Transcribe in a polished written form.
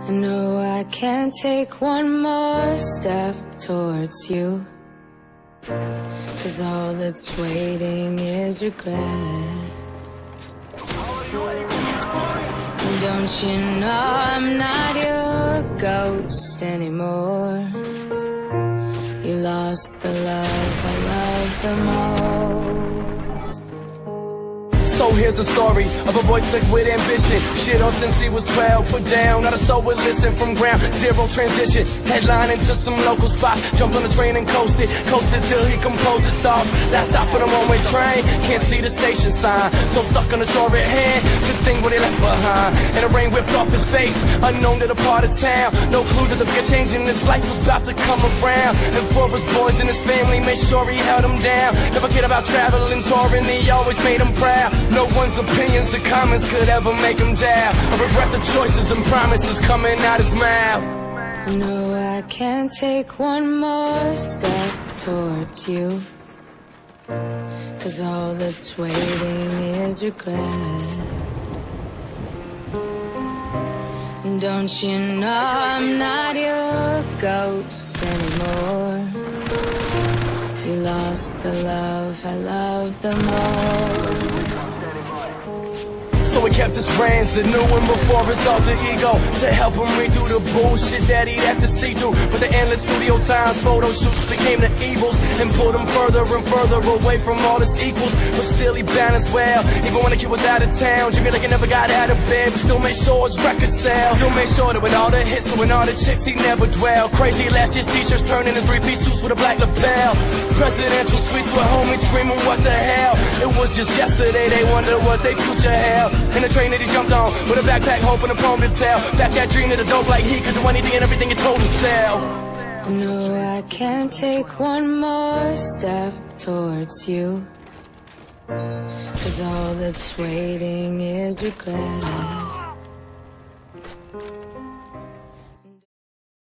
I know I can't take one more step towards you, 'cause all that's waiting is regret. Don't you know I'm not your ghost anymore? You lost the love I love the most. So here's a story of a boy sick with ambition. Shit on since he was 12, put down, not a soul would listen. From ground zero transition, headline into some local spots. Jumped on the train and coasted till he composed his thoughts. Last stop on a one-way train, can't see the station sign. So stuck on the chariot hand to think what he left behind. And the rain whipped off his face, unknown to the part of town. No clue to the bigger change in his life was about to come around. And for his boys and his family, made sure he held them down. Never cared about traveling, touring, he always made them proud. No one's opinions or comments could ever make him down. I regret the choices and promises coming out his mouth. No, I can't take one more step towards you, 'cause all that's waiting is regret. Don't you know I'm not your ghost anymore? You lost the love I love the most. So he kept his friends that knew him before his alter ego, to help him read through the bullshit that he'd have to see through. But the endless studio times, photo shoots became the evils, and pulled him further and further away from all his equals. But still he balanced well, even when the kid was out of town. Dreaming like he never got out of bed, but still made sure his records sell. Still made sure that with all the hits and with all the chicks he never dwelled. Crazy last year's t-shirts turned into three-piece suits with a black lapel. Presidential suites with homies screaming what the hell. It was just yesterday they wonder what they future held. In the train that he jumped on, with a backpack hoping a poem to tell. Back that dream to the dope like he could do anything and everything he told him sell. No, I can't take one more step towards you, 'cause all that's waiting is regret.